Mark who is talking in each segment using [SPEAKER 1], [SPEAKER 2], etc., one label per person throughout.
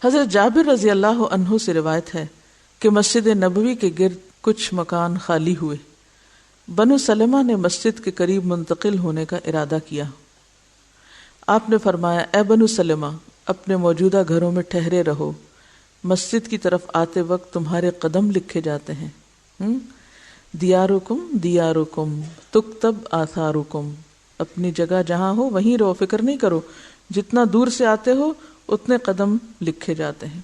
[SPEAKER 1] حضرت جابر رضی اللہ عنہ سے روایت ہے کہ مسجد نبوی کے گرد کچھ مکان خالی ہوئے. بنو سلمہ نے مسجد کے قریب منتقل ہونے کا ارادہ کیا. آپ نے فرمایا اے بنو سلمہ اپنے موجودہ گھروں میں ٹھہرے رہو، مسجد کی طرف آتے وقت تمہارے قدم لکھے جاتے ہیں. دیارکم دیارکم تکتب آثارکم، اپنی جگہ جہاں ہو وہیں رہو، فکر نہیں کرو، جتنا دور سے آتے ہو اتنے قدم لکھے جاتے ہیں.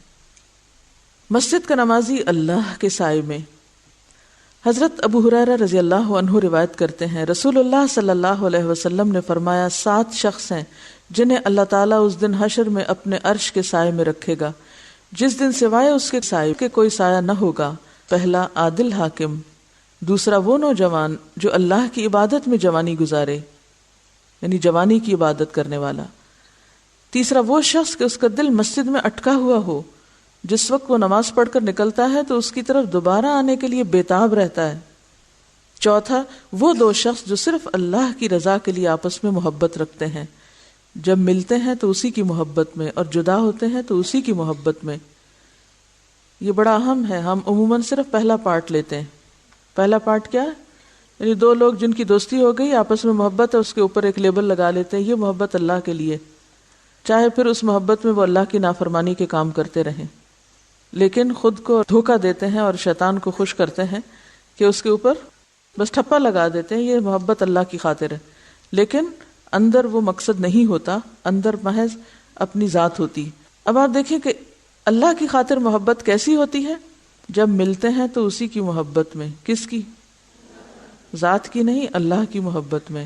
[SPEAKER 1] مسجد کا نمازی اللہ کے سائے میں. حضرت ابو ہریرہ رضی اللہ عنہ روایت کرتے ہیں رسول اللہ صلی اللہ علیہ وسلم نے فرمایا 7 شخص ہیں جنہیں اللہ تعالیٰ اس دن حشر میں اپنے عرش کے سائے میں رکھے گا، جس دن سوائے اس کے سائے کے کوئی سایہ نہ ہوگا. پہلا عادل حاکم، دوسرا وہ نوجوان جو اللہ کی عبادت میں جوانی گزارے، یعنی جوانی کی عبادت کرنے والا. تیسرا وہ شخص کہ اس کا دل مسجد میں اٹکا ہوا ہو، جس وقت وہ نماز پڑھ کر نکلتا ہے تو اس کی طرف دوبارہ آنے کے لیے بےتاب رہتا ہے. چوتھا وہ 2 شخص جو صرف اللہ کی رضا کے لیے آپس میں محبت رکھتے ہیں، جب ملتے ہیں تو اسی کی محبت میں اور جدا ہوتے ہیں تو اسی کی محبت میں. یہ بڑا اہم ہے. ہم عموماً صرف پہلا پارٹ لیتے ہیں. پہلا پارٹ کیا ہے؟ یعنی 2 لوگ جن کی دوستی ہو گئی، آپس میں محبت ہے، اس کے اوپر ایک لیبل لگا لیتے ہیں یہ محبت اللہ کے لیے، چاہے پھر اس محبت میں وہ اللہ کی نافرمانی کے کام کرتے رہیں، لیکن خود کو دھوکہ دیتے ہیں اور شیطان کو خوش کرتے ہیں کہ اس کے اوپر بس ٹھپا لگا دیتے ہیں یہ محبت اللہ کی خاطر ہے، لیکن اندر وہ مقصد نہیں ہوتا، اندر محض اپنی ذات ہوتی. اب آپ دیکھیں کہ اللہ کی خاطر محبت کیسی ہوتی ہے؟ جب ملتے ہیں تو اسی کی محبت میں. کس کی؟ ذات کی نہیں، اللہ کی محبت میں،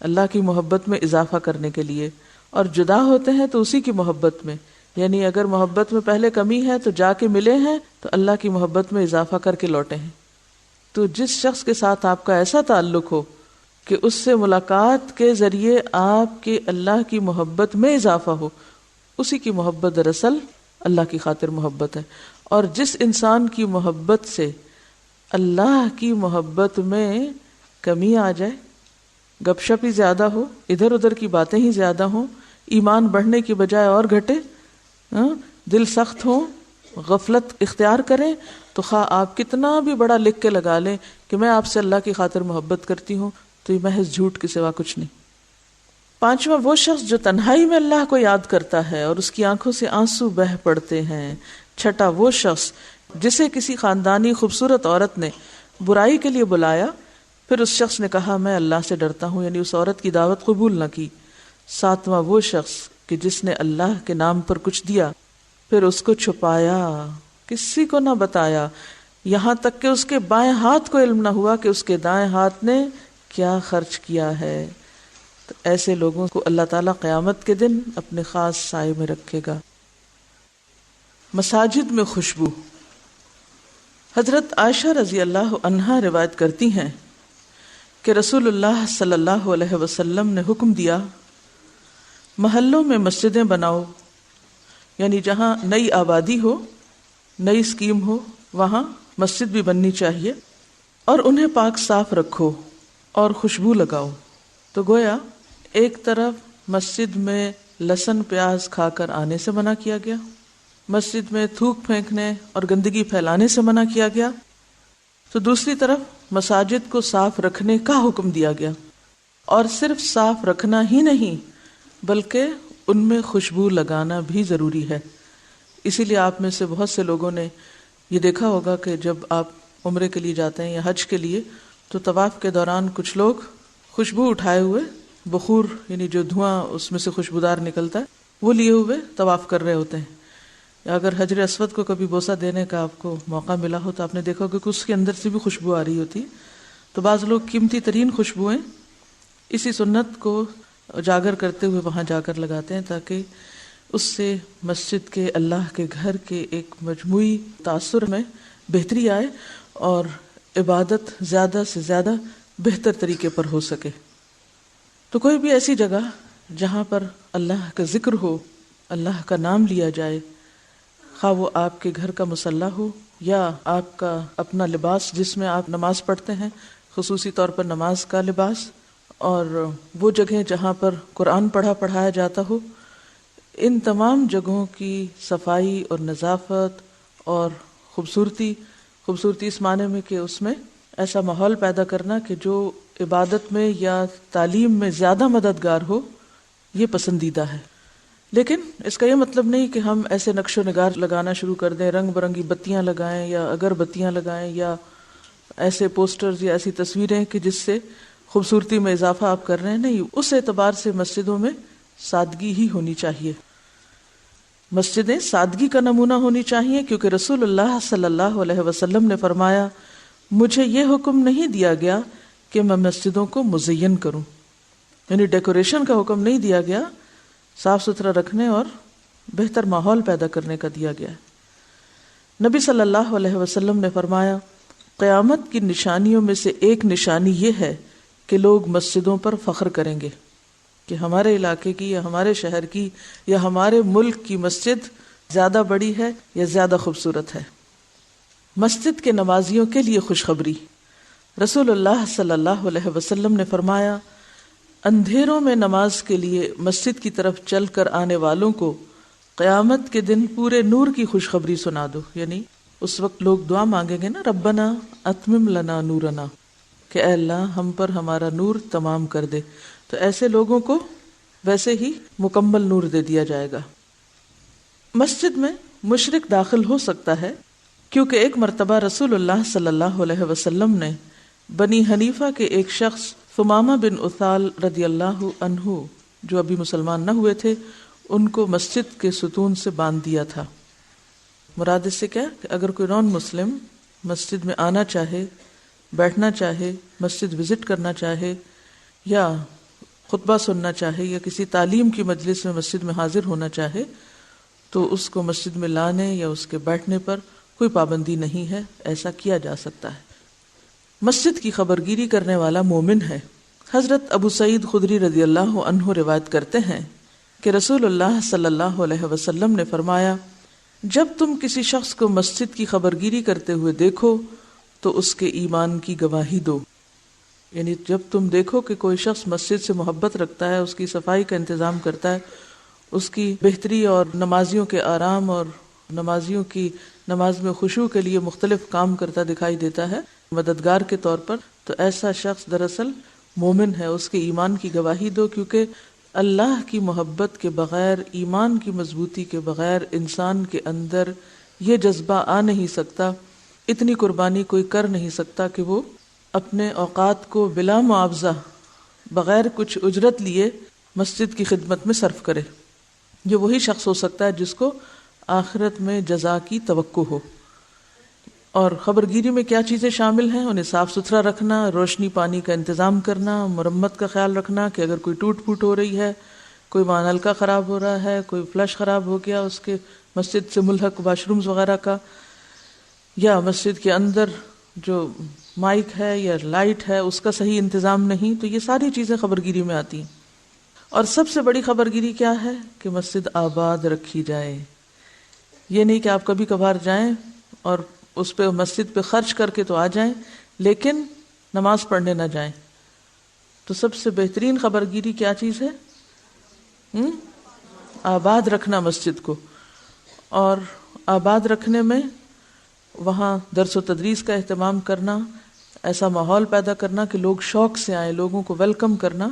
[SPEAKER 1] اللہ کی محبت میں اضافہ کرنے کے لیے. اور جدا ہوتے ہیں تو اسی کی محبت میں، یعنی اگر محبت میں پہلے کمی ہے تو جا کے ملے ہیں تو اللہ کی محبت میں اضافہ کر کے لوٹے ہیں. تو جس شخص کے ساتھ آپ کا ایسا تعلق ہو کہ اس سے ملاقات کے ذریعے آپ کے اللہ کی محبت میں اضافہ ہو، اسی کی محبت دراصل اللہ کی خاطر محبت ہے. اور جس انسان کی محبت سے اللہ کی محبت میں کمی آ جائے، گپ شپ ہی زیادہ ہو، ادھر ادھر کی باتیں ہی زیادہ ہوں، ایمان بڑھنے کی بجائے اور گھٹے، دل سخت ہو، غفلت اختیار کریں، تو خواہ آپ کتنا بھی بڑا لکھ کے لگا لیں کہ میں آپ سے اللہ کی خاطر محبت کرتی ہوں، تو یہ محض جھوٹ کے سوا کچھ نہیں. 5واں وہ شخص جو تنہائی میں اللہ کو یاد کرتا ہے اور اس کی آنکھوں سے آنسو بہہ پڑتے ہیں. 6واں وہ شخص جسے کسی خاندانی خوبصورت عورت نے برائی کے لیے بلایا، پھر اس شخص نے کہا میں اللہ سے ڈرتا ہوں، یعنی اس عورت کی دعوت قبول نہ کی. 7واں وہ شخص کہ جس نے اللہ کے نام پر کچھ دیا پھر اس کو چھپایا، کسی کو نہ بتایا، یہاں تک کہ اس کے بائیں ہاتھ کو علم نہ ہوا کہ اس کے دائیں ہاتھ نے کیا خرچ کیا ہے. تو ایسے لوگوں کو اللہ تعالیٰ قیامت کے دن اپنے خاص سائے میں رکھے گا. مساجد میں خوشبو. حضرت عائشہ رضی اللہ عنہا روایت کرتی ہیں کہ رسول اللہ صلی اللہ علیہ وسلم نے حکم دیا محلوں میں مسجدیں بناؤ، یعنی جہاں نئی آبادی ہو، نئی اسکیم ہو، وہاں مسجد بھی بننی چاہیے، اور انہیں پاک صاف رکھو اور خوشبو لگاؤ. تو گویا ایک طرف مسجد میں لہسن پیاز کھا کر آنے سے منع کیا گیا، مسجد میں تھوک پھینکنے اور گندگی پھیلانے سے منع کیا گیا، تو دوسری طرف مساجد کو صاف رکھنے کا حکم دیا گیا. اور صرف صاف رکھنا ہی نہیں بلکہ ان میں خوشبو لگانا بھی ضروری ہے. اسی لیے آپ میں سے بہت سے لوگوں نے یہ دیکھا ہوگا کہ جب آپ عمرے کے لیے جاتے ہیں یا حج کے لیے تو طواف کے دوران کچھ لوگ خوشبو اٹھائے ہوئے، بخور یعنی جو دھواں اس میں سے خوشبودار نکلتا ہے وہ لیے ہوئے طواف کر رہے ہوتے ہیں. یا اگر حجر اسود کو کبھی بوسہ دینے کا آپ کو موقع ملا ہو تو آپ نے دیکھا ہوگا کہ اس کے اندر سے بھی خوشبو آ رہی ہوتی ہے. تو بعض لوگ قیمتی ترین خوشبوئیں اسی سنت کو اجاگر کرتے ہوئے وہاں جا کر لگاتے ہیں تاکہ اس سے مسجد کے، اللہ کے گھر کے ایک مجموعی تاثر میں بہتری آئے اور عبادت زیادہ سے زیادہ بہتر طریقے پر ہو سکے. تو کوئی بھی ایسی جگہ جہاں پر اللہ کا ذکر ہو، اللہ کا نام لیا جائے، خواہ وہ آپ کے گھر کا مصلی ہو یا آپ کا اپنا لباس جس میں آپ نماز پڑھتے ہیں، خصوصی طور پر نماز کا لباس، اور وہ جگہیں جہاں پر قرآن پڑھایا جاتا ہو، ان تمام جگہوں کی صفائی اور نظافت اور خوبصورتی اس معنی میں کہ اس میں ایسا ماحول پیدا کرنا کہ جو عبادت میں یا تعلیم میں زیادہ مددگار ہو، یہ پسندیدہ ہے۔ لیکن اس کا یہ مطلب نہیں کہ ہم ایسے نقش و نگار لگانا شروع کر دیں، رنگ برنگی بتیاں لگائیں یا اگر بتیاں لگائیں یا ایسے پوسٹرز یا ایسی تصویریں کہ جس سے خوبصورتی میں اضافہ آپ کر رہے ہیں۔ نہیں، اس اعتبار سے مسجدوں میں سادگی ہی ہونی چاہیے، مسجدیں سادگی کا نمونہ ہونی چاہیے، کیونکہ رسول اللہ صلی اللہ علیہ وسلم نے فرمایا مجھے یہ حکم نہیں دیا گیا کہ میں مسجدوں کو مزین کروں، یعنی ڈیکوریشن کا حکم نہیں دیا گیا، صاف ستھرا رکھنے اور بہتر ماحول پیدا کرنے کا دیا گیا۔ نبی صلی اللہ علیہ وسلم نے فرمایا قیامت کی نشانیوں میں سے ایک نشانی یہ ہے کہ لوگ مسجدوں پر فخر کریں گے کہ ہمارے علاقے کی یا ہمارے شہر کی یا ہمارے ملک کی مسجد زیادہ بڑی ہے یا زیادہ خوبصورت ہے۔ مسجد کے نمازیوں کے لیے خوشخبری، رسول اللہ صلی اللہ علیہ وسلم نے فرمایا اندھیروں میں نماز کے لیے مسجد کی طرف چل کر آنے والوں کو قیامت کے دن پورے نور کی خوشخبری سنا دو، یعنی اس وقت لوگ دعا مانگیں گے نا، ربنا اتمم لنا نورنا، کہ اے اللہ ہم پر ہمارا نور تمام کر دے، تو ایسے لوگوں کو ویسے ہی مکمل نور دے دیا جائے گا۔ مسجد میں مشرک داخل ہو سکتا ہے کیونکہ ایک مرتبہ رسول اللہ صلی اللہ علیہ وسلم نے بنی حنیفہ کے ایک شخص ثمامہ بن اثال رضی اللہ عنہ جو ابھی مسلمان نہ ہوئے تھے، ان کو مسجد کے ستون سے باندھ دیا تھا۔ مراد اس سے کیا کہ اگر کوئی نان مسلم مسجد میں آنا چاہے، بیٹھنا چاہے، مسجد وزٹ کرنا چاہے یا خطبہ سننا چاہے یا کسی تعلیم کی مجلس میں مسجد میں حاضر ہونا چاہے تو اس کو مسجد میں لانے یا اس کے بیٹھنے پر کوئی پابندی نہیں ہے، ایسا کیا جا سکتا ہے۔ مسجد کی خبرگیری کرنے والا مومن ہے۔ حضرت ابو سعید خدری رضی اللہ عنہ روایت کرتے ہیں کہ رسول اللہ صلی اللہ علیہ وسلم نے فرمایا جب تم کسی شخص کو مسجد کی خبرگیری کرتے ہوئے دیکھو تو اس کے ایمان کی گواہی دو، یعنی جب تم دیکھو کہ کوئی شخص مسجد سے محبت رکھتا ہے، اس کی صفائی کا انتظام کرتا ہے، اس کی بہتری اور نمازیوں کے آرام اور نمازیوں کی نماز میں خشوع کے لیے مختلف کام کرتا دکھائی دیتا ہے مددگار کے طور پر، تو ایسا شخص دراصل مومن ہے، اس کے ایمان کی گواہی دو، کیونکہ اللہ کی محبت کے بغیر، ایمان کی مضبوطی کے بغیر انسان کے اندر یہ جذبہ آ نہیں سکتا، اتنی قربانی کوئی کر نہیں سکتا کہ وہ اپنے اوقات کو بلا معاوضہ بغیر کچھ اجرت لیے مسجد کی خدمت میں صرف کرے۔ یہ وہی شخص ہو سکتا ہے جس کو آخرت میں جزا کی توقع ہو۔ اور خبرگیری میں کیا چیزیں شامل ہیں؟ انہیں صاف ستھرا رکھنا، روشنی پانی کا انتظام کرنا، مرمت کا خیال رکھنا کہ اگر کوئی ٹوٹ پھوٹ ہو رہی ہے، کوئی نلکا خراب ہو رہا ہے، کوئی فلش خراب ہو گیا اس کے مسجد سے ملحق واش رومز وغیرہ کا، یا مسجد کے اندر جو مائک ہے یا لائٹ ہے اس کا صحیح انتظام نہیں، تو یہ ساری چیزیں خبرگیری میں آتی ہیں۔ اور سب سے بڑی خبرگیری کیا ہے کہ مسجد آباد رکھی جائے۔ یہ نہیں کہ آپ کبھی کبھار جائیں اور اس پہ مسجد پہ خرچ کر کے تو آ جائیں لیکن نماز پڑھنے نہ جائیں۔ تو سب سے بہترین خبرگیری کیا چیز ہے؟ آباد رکھنا مسجد کو، اور آباد رکھنے میں وہاں درس و تدریس کا اہتمام کرنا، ایسا ماحول پیدا کرنا کہ لوگ شوق سے آئیں، لوگوں کو ویلکم کرنا۔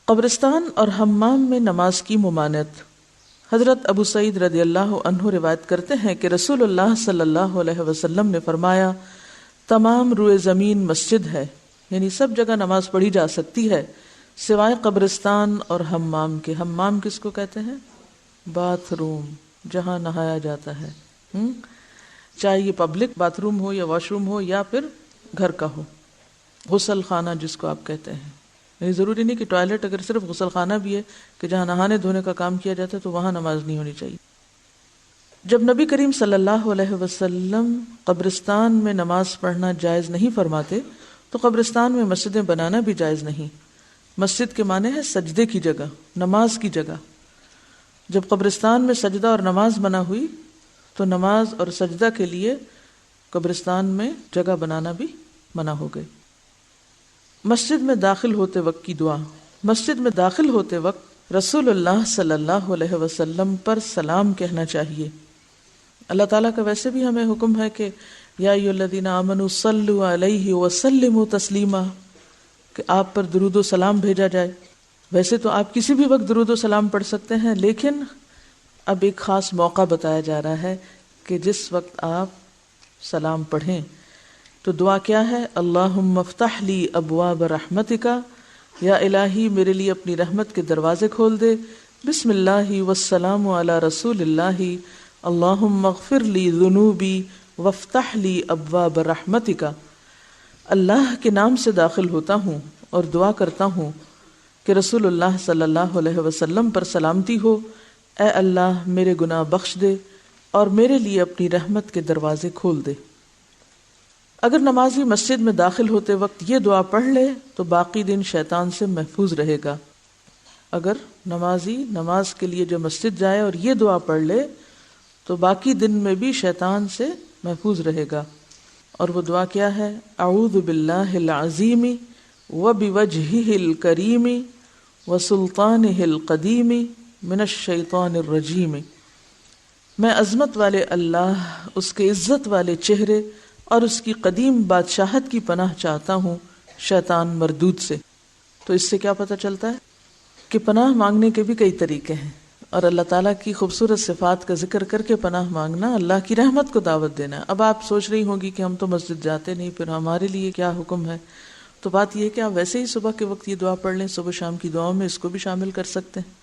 [SPEAKER 1] قبرستان اور حمام میں نماز کی ممانعت، حضرت ابو سعید رضی اللہ عنہ روایت کرتے ہیں کہ رسول اللہ صلی اللہ علیہ وسلم نے فرمایا تمام روئے زمین مسجد ہے، یعنی سب جگہ نماز پڑھی جا سکتی ہے سوائے قبرستان اور حمام کے۔ حمام کس کو کہتے ہیں؟ باتھ روم، جہاں نہایا جاتا ہے، چاہے یہ پبلک باتھ روم ہو یا واش روم ہو یا پھر گھر کا ہو، غسل خانہ جس کو آپ کہتے ہیں۔ یعنی ضروری نہیں کہ ٹوائلٹ، اگر صرف غسل خانہ بھی ہے کہ جہاں نہانے دھونے کا کام کیا جاتا ہے تو وہاں نماز نہیں ہونی چاہیے۔ جب نبی کریم صلی اللہ علیہ وسلم قبرستان میں نماز پڑھنا جائز نہیں فرماتے تو قبرستان میں مسجدیں بنانا بھی جائز نہیں۔ مسجد کے معنی ہے سجدے کی جگہ، نماز کی جگہ۔ جب قبرستان میں سجدہ اور نماز بنا ہوئی تو نماز اور سجدہ کے لیے قبرستان میں جگہ بنانا بھی منع ہو گئی۔ مسجد میں داخل ہوتے وقت کی دعا، مسجد میں داخل ہوتے وقت رسول اللہ صلی اللہ علیہ وسلم پر سلام کہنا چاہیے. اللہ تعالیٰ کا ویسے بھی ہمیں حکم ہے کہ یا ایھا الذین آمنوا صلوا علیہ وسلموا تسلیما، کہ آپ پر درود و سلام بھیجا جائے. ویسے تو آپ کسی بھی وقت درود و سلام پڑھ سکتے ہیں، لیکن اب ایک خاص موقع بتایا جا رہا ہے کہ جس وقت آپ سلام پڑھیں تو دعا کیا ہے؟ اللہم افتح لی ابواب رحمتک، یا الہی میرے لیے اپنی رحمت کے دروازے کھول دے. بسم اللہ والسلام علی رسول اللہ، اللہم اغفر لی ذنوبی وافتح لی ابواب رحمتک. اللہ کے نام سے داخل ہوتا ہوں اور دعا کرتا ہوں کہ رسول اللہ صلی اللہ علیہ وسلم پر سلامتی ہو. اے اللہ میرے گناہ بخش دے اور میرے لیے اپنی رحمت کے دروازے کھول دے. اگر نمازی مسجد میں داخل ہوتے وقت یہ دعا پڑھ لے تو باقی دن شیطان سے محفوظ رہے گا. اگر نمازی نماز کے لیے جو مسجد جائے اور یہ دعا پڑھ لے تو باقی دن میں بھی شیطان سے محفوظ رہے گا. اور وہ دعا کیا ہے؟ اعوذ باللہ العظیم وبوجہہ الکریم وسلطانہ القدیم من الشیطان الرجیم. میں عظمت والے اللہ، اس کے عزت والے چہرے اور اس کی قدیم بادشاہت کی پناہ چاہتا ہوں شیطان مردود سے. تو اس سے کیا پتہ چلتا ہے کہ پناہ مانگنے کے بھی کئی طریقے ہیں، اور اللہ تعالیٰ کی خوبصورت صفات کا ذکر کر کے پناہ مانگنا اللہ کی رحمت کو دعوت دینا. اب آپ سوچ رہی ہوں گی کہ ہم تو مسجد جاتے نہیں، پھر ہمارے لیے کیا حکم ہے؟ تو بات یہ ہے کہ آپ ویسے ہی صبح کے وقت یہ دعا پڑھ لیں، صبح شام کی دعاؤں میں اس کو بھی شامل کر سکتے ہیں.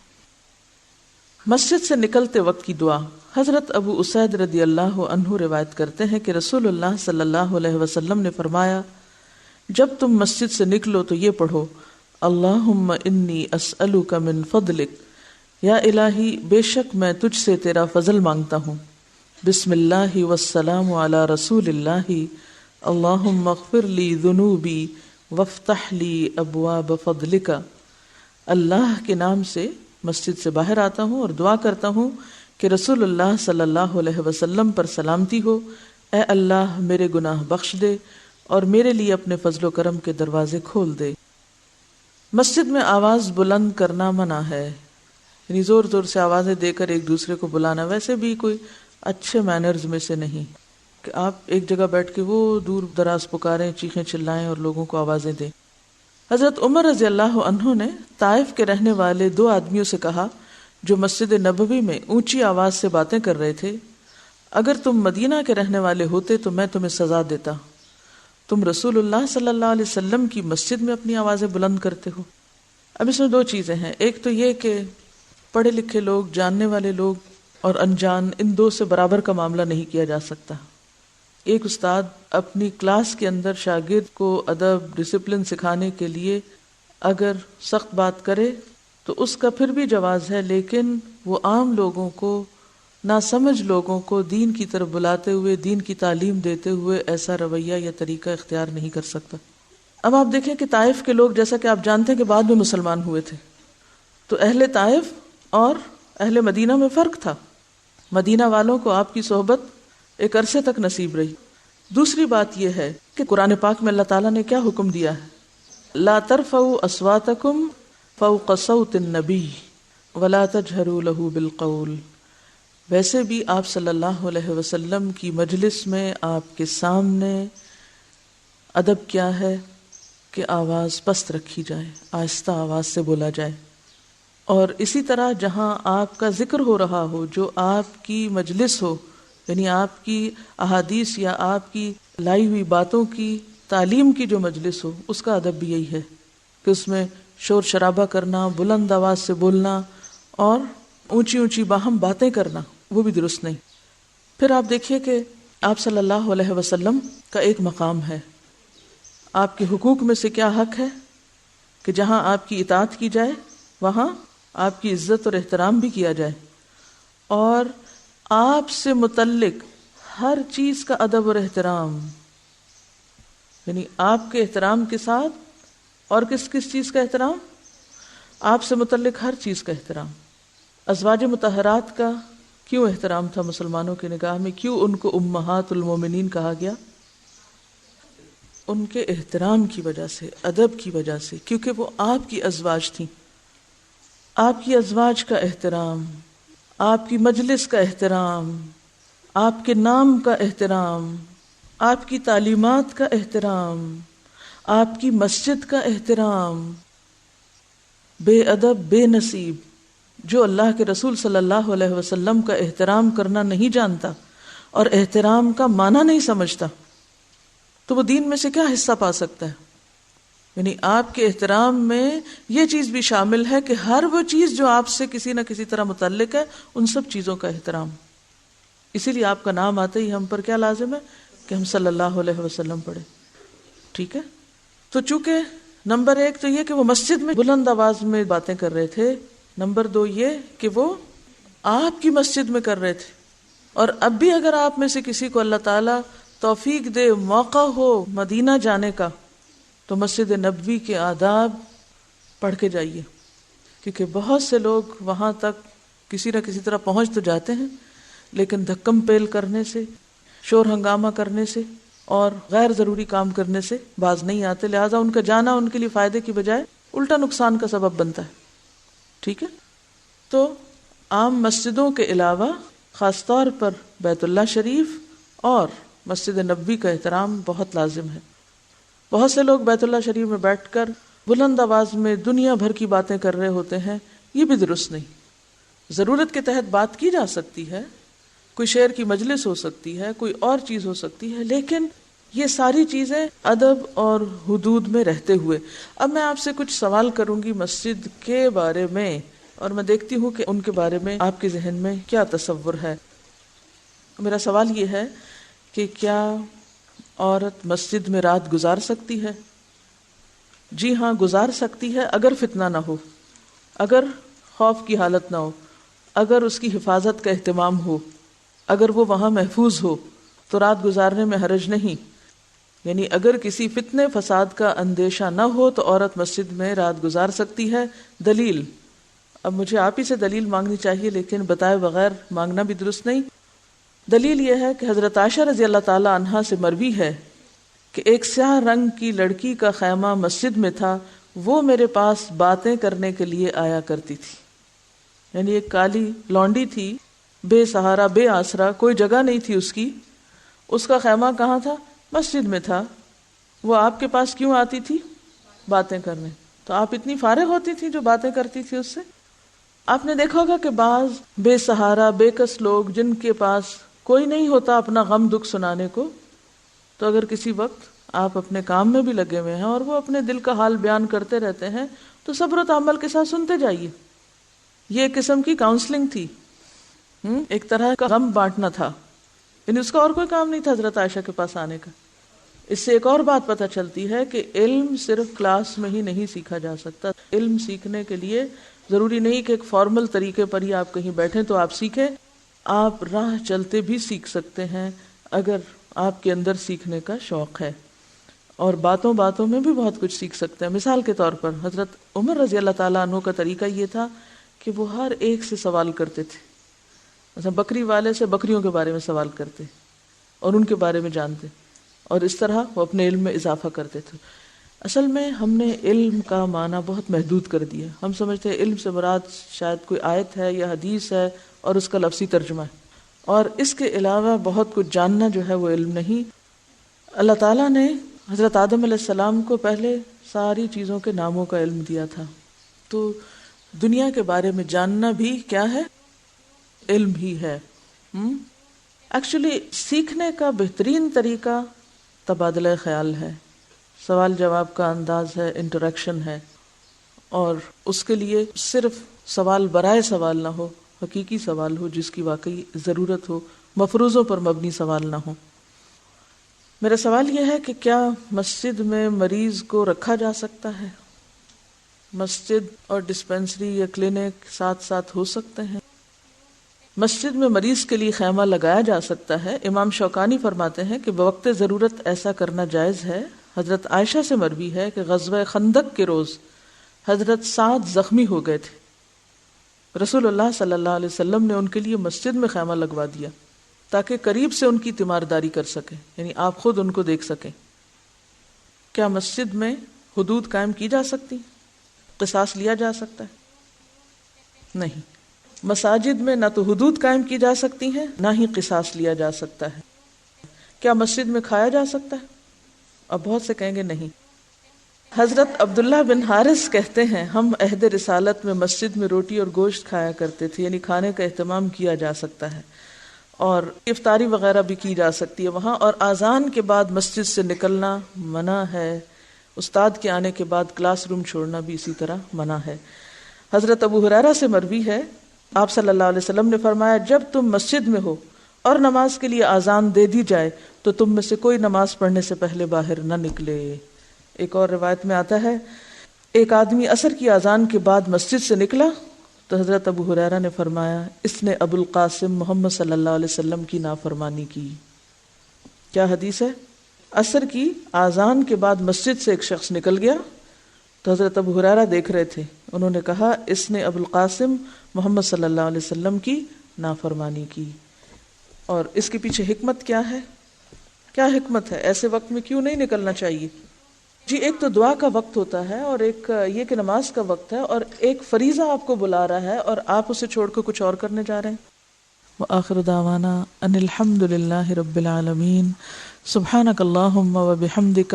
[SPEAKER 1] مسجد سے نکلتے وقت کی دعا. حضرت ابو اسید رضی اللہ عنہ روایت کرتے ہیں کہ رسول اللہ صلی اللہ علیہ وسلم نے فرمایا، جب تم مسجد سے نکلو تو یہ پڑھو، اللہم انی اسألک من فضلک، یا الہی بے شک میں تجھ سے تیرا فضل مانگتا ہوں. بسم اللہ والسلام علی رسول اللہ، اللہم اغفر لی ذنوبی وافتح لی ابواب فضلک. اللہ کے نام سے مسجد سے باہر آتا ہوں اور دعا کرتا ہوں کہ رسول اللہ صلی اللہ علیہ وسلم پر سلامتی ہو. اے اللہ میرے گناہ بخش دے اور میرے لیے اپنے فضل و کرم کے دروازے کھول دے. مسجد میں آواز بلند کرنا منع ہے، یعنی زور زور سے آوازیں دے کر ایک دوسرے کو بلانا ویسے بھی کوئی اچھے مینرز میں سے نہیں کہ آپ ایک جگہ بیٹھ کے وہ دور دراز پکاریں، چیخیں چلائیں اور لوگوں کو آوازیں دیں. حضرت عمر رضی اللہ عنہ نے طائف کے رہنے والے 2 آدمیوں سے کہا جو مسجد نبوی میں اونچی آواز سے باتیں کر رہے تھے، اگر تم مدینہ کے رہنے والے ہوتے تو میں تمہیں سزا دیتا. تم رسول اللہ صلی اللہ علیہ وسلم کی مسجد میں اپنی آوازیں بلند کرتے ہو. اب اس میں 2 چیزیں ہیں. ایک تو یہ کہ پڑھے لکھے لوگ، جاننے والے لوگ اور انجان، ان 2 سے برابر کا معاملہ نہیں کیا جا سکتا. ایک استاد اپنی کلاس کے اندر شاگرد کو ادب، ڈسپلن سکھانے کے لیے اگر سخت بات کرے تو اس کا پھر بھی جواز ہے، لیکن وہ عام لوگوں کو، ناسمجھ لوگوں کو دین کی طرف بلاتے ہوئے، دین کی تعلیم دیتے ہوئے ایسا رویہ یا طریقہ اختیار نہیں کر سکتا. اب آپ دیکھیں کہ طائف کے لوگ، جیسا کہ آپ جانتے ہیں کہ بعد میں مسلمان ہوئے تھے، تو اہل طائف اور اہل مدینہ میں فرق تھا. مدینہ والوں کو آپ کی صحبت ایک عرصے تک نصیب رہی. دوسری بات یہ ہے کہ قرآن پاک میں اللہ تعالیٰ نے کیا حکم دیا ہے؟ لا ترفعوا اصواتکم فوق صوت النبی ولا تجہروا لہ بالقول. ویسے بھی آپ صلی اللہ علیہ وسلم کی مجلس میں آپ کے سامنے ادب کیا ہے کہ آواز پست رکھی جائے، آہستہ آواز سے بولا جائے. اور اسی طرح جہاں آپ کا ذکر ہو رہا ہو، جو آپ کی مجلس ہو، یعنی آپ کی احادیث یا آپ کی لائی ہوئی باتوں کی تعلیم کی جو مجلس ہو، اس کا ادب بھی یہی ہے کہ اس میں شور شرابہ کرنا، بلند آواز سے بولنا اور اونچی اونچی باہم باتیں کرنا وہ بھی درست نہیں. پھر آپ دیکھیے کہ آپ صلی اللہ علیہ وسلم کا ایک مقام ہے. آپ کے حقوق میں سے کیا حق ہے کہ جہاں آپ کی اطاعت کی جائے وہاں آپ کی عزت اور احترام بھی کیا جائے، اور آپ سے متعلق ہر چیز کا ادب اور احترام، یعنی آپ کے احترام کے ساتھ اور کس کس چیز کا احترام؟ آپ سے متعلق ہر چیز کا احترام. ازواج مطہرات کا کیوں احترام تھا مسلمانوں کی نگاہ میں؟ کیوں ان کو امہات المومنین کہا گیا؟ ان کے احترام کی وجہ سے، ادب کی وجہ سے، کیونکہ وہ آپ کی ازواج تھیں. آپ کی ازواج کا احترام، آپ کی مجلس کا احترام، آپ کے نام کا احترام، آپ کی تعلیمات کا احترام، آپ کی مسجد کا احترام. بے ادب بے نصیب جو اللہ کے رسول صلی اللہ علیہ وسلم کا احترام کرنا نہیں جانتا اور احترام کا معنی نہیں سمجھتا، تو وہ دین میں سے کیا حصہ پا سکتا ہے؟ یعنی آپ کے احترام میں یہ چیز بھی شامل ہے کہ ہر وہ چیز جو آپ سے کسی نہ کسی طرح متعلق ہے، ان سب چیزوں کا احترام. اسی لیے آپ کا نام آتے ہی ہم پر کیا لازم ہے کہ ہم صلی اللہ علیہ وسلم پڑھیں. ٹھیک ہے؟ تو چونکہ نمبر 1 تو یہ کہ وہ مسجد میں بلند آواز میں باتیں کر رہے تھے، نمبر 2 یہ کہ وہ آپ کی مسجد میں کر رہے تھے. اور اب بھی اگر آپ میں سے کسی کو اللہ تعالیٰ توفیق دے، موقع ہو مدینہ جانے کا، تو مسجد نبوی کے آداب پڑھ کے جائیے، کیونکہ بہت سے لوگ وہاں تک کسی نہ کسی طرح پہنچ تو جاتے ہیں، لیکن دھکم پیل کرنے سے، شور ہنگامہ کرنے سے اور غیر ضروری کام کرنے سے باز نہیں آتے. لہٰذا ان کا جانا ان کے لیے فائدے کی بجائے الٹا نقصان کا سبب بنتا ہے. ٹھیک ہے؟ تو عام مسجدوں کے علاوہ خاص طور پر بیت اللہ شریف اور مسجد نبوی کا احترام بہت لازم ہے. بہت سے لوگ بیت اللہ شریف میں بیٹھ کر بلند آواز میں دنیا بھر کی باتیں کر رہے ہوتے ہیں، یہ بھی درست نہیں. ضرورت کے تحت بات کی جا سکتی ہے، کوئی شعر کی مجلس ہو سکتی ہے، کوئی اور چیز ہو سکتی ہے، لیکن یہ ساری چیزیں ادب اور حدود میں رہتے ہوئے. اب میں آپ سے کچھ سوال کروں گی مسجد کے بارے میں، اور میں دیکھتی ہوں کہ ان کے بارے میں آپ کے ذہن میں کیا تصور ہے. میرا سوال یہ ہے کہ کیا عورت مسجد میں رات گزار سکتی ہے؟ جی ہاں، گزار سکتی ہے، اگر فتنہ نہ ہو، اگر خوف کی حالت نہ ہو، اگر اس کی حفاظت کا اہتمام ہو، اگر وہ وہاں محفوظ ہو تو رات گزارنے میں حرج نہیں. یعنی اگر کسی فتنے فساد کا اندیشہ نہ ہو تو عورت مسجد میں رات گزار سکتی ہے. دلیل؟ اب مجھے آپ ہی سے دلیل مانگنی چاہیے، لیکن بتائے بغیر مانگنا بھی درست نہیں. دلیل یہ ہے کہ حضرت عائشہ رضی اللہ تعالی عنہا سے مروی ہے کہ ایک سیاہ رنگ کی لڑکی کا خیمہ مسجد میں تھا، وہ میرے پاس باتیں کرنے کے لیے آیا کرتی تھی. یعنی ایک کالی لونڈی تھی، بے سہارا بے آسرا، کوئی جگہ نہیں تھی اس کی. اس کا خیمہ کہاں تھا؟ مسجد میں تھا. وہ آپ کے پاس کیوں آتی تھی؟ باتیں کرنے. تو آپ اتنی فارغ ہوتی تھی جو باتیں کرتی تھی اس سے؟ آپ نے دیکھا ہوگا کہ بعض بے سہارا بے کس لوگ جن کے پاس کوئی نہیں ہوتا اپنا غم دکھ سنانے کو، تو اگر کسی وقت آپ اپنے کام میں بھی لگے ہوئے ہیں اور وہ اپنے دل کا حال بیان کرتے رہتے ہیں تو صبر و تحمل کے ساتھ سنتے جائیے. یہ ایک قسم کی کاؤنسلنگ تھی، ایک طرح کا غم بانٹنا تھا. یعنی اس کا اور کوئی کام نہیں تھا حضرت عائشہ کے پاس آنے کا. اس سے ایک اور بات پتہ چلتی ہے کہ علم صرف کلاس میں ہی نہیں سیکھا جا سکتا. علم سیکھنے کے لیے ضروری نہیں کہ ایک فارمل طریقے پر ہی آپ کہیں بیٹھیں تو آپ سیکھیں. آپ راہ چلتے بھی سیکھ سکتے ہیں اگر آپ کے اندر سیکھنے کا شوق ہے، اور باتوں باتوں میں بھی بہت کچھ سیکھ سکتے ہیں. مثال کے طور پر حضرت عمر رضی اللہ تعالیٰ عنہ کا طریقہ یہ تھا کہ وہ ہر ایک سے سوال کرتے تھے. مثلا بکری والے سے بکریوں کے بارے میں سوال کرتے اور ان کے بارے میں جانتے، اور اس طرح وہ اپنے علم میں اضافہ کرتے تھے. اصل میں ہم نے علم کا معنی بہت محدود کر دیا. ہم سمجھتے ہیں علم سے مراد شاید کوئی آیت ہے یا حدیث ہے اور اس کا لفظی ترجمہ ہے، اور اس کے علاوہ بہت کچھ جاننا جو ہے وہ علم نہیں. اللہ تعالیٰ نے حضرت آدم علیہ السلام کو پہلے ساری چیزوں کے ناموں کا علم دیا تھا. تو دنیا کے بارے میں جاننا بھی کیا ہے؟ علم ہی ہے. ایکچولی سیکھنے کا بہترین طریقہ تبادلہ خیال ہے، سوال جواب کا انداز ہے، انٹریکشن ہے. اور اس کے لیے صرف سوال برائے سوال نہ ہو، حقیقی سوال ہو جس کی واقعی ضرورت ہو، مفروضوں پر مبنی سوال نہ ہو. میرا سوال یہ ہے کہ کیا مسجد میں مریض کو رکھا جا سکتا ہے؟ مسجد اور ڈسپینسری یا کلینک ساتھ ساتھ ہو سکتے ہیں؟ مسجد میں مریض کے لیے خیمہ لگایا جا سکتا ہے. امام شوکانی فرماتے ہیں کہ بوقت ضرورت ایسا کرنا جائز ہے. حضرت عائشہ سے مروی ہے کہ غزوہ خندق کے روز حضرت سعد زخمی ہو گئے تھے. رسول اللہ صلی اللہ علیہ وسلم نے ان کے لیے مسجد میں خیمہ لگوا دیا تاکہ قریب سے ان کی تیمارداری کر سکیں، یعنی آپ خود ان کو دیکھ سکیں. کیا مسجد میں حدود قائم کی جا سکتی؟ قصاص لیا جا سکتا ہے؟ نہیں. مساجد میں نہ تو حدود قائم کی جا سکتی ہیں نہ ہی قصاص لیا جا سکتا ہے. کیا مسجد میں کھایا جا سکتا ہے؟ اب بہت سے کہیں گے نہیں. حضرت عبداللہ بن حارث کہتے ہیں ہم عہد رسالت میں مسجد میں روٹی اور گوشت کھایا کرتے تھے، یعنی کھانے کا اہتمام کیا جا سکتا ہے اور افطاری وغیرہ بھی کی جا سکتی ہے وہاں. اور اذان کے بعد مسجد سے نکلنا منع ہے. استاد کے آنے کے بعد کلاس روم چھوڑنا بھی اسی طرح منع ہے. حضرت ابو ہریرہ سے مروی ہے آپ صلی اللہ علیہ وسلم نے فرمایا جب تم مسجد میں ہو اور نماز کے لیے اذان دے دی جائے تو تم میں سے کوئی نماز پڑھنے سے پہلے باہر نہ نکلے. ایک اور روایت میں آتا ہے ایک آدمی عصر کی اذان کے بعد مسجد سے نکلا تو حضرت ابو ہریرہ نے فرمایا اس نے ابو القاسم محمد صلی اللہ علیہ وسلم کی نافرمانی کی. کیا حدیث ہے؟ عصر کی اذان کے بعد مسجد سے ایک شخص نکل گیا تو حضرت ابو ہریرہ دیکھ رہے تھے. انہوں نے کہا اس نے ابو القاسم محمد صلی اللہ علیہ وسلم کی نافرمانی کی. اور اس کے پیچھے حکمت کیا ہے؟ کیا حکمت ہے؟ ایسے وقت میں کیوں نہیں نکلنا چاہیے؟ جی ایک تو دعا کا وقت ہوتا ہے اور ایک یہ کہ نماز کا وقت ہے اور ایک فریضہ آپ کو بلا رہا ہے اور آپ اسے چھوڑ کے کچھ اور کرنے جا رہے ہیں. وآخر دعوانا ان الحمد للہ رب العالمین سبحانک اللہم وبحمدک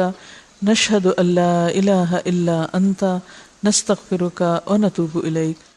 [SPEAKER 1] نشہد ان لا الہ الا انت نستغفرک ونتوب الیک.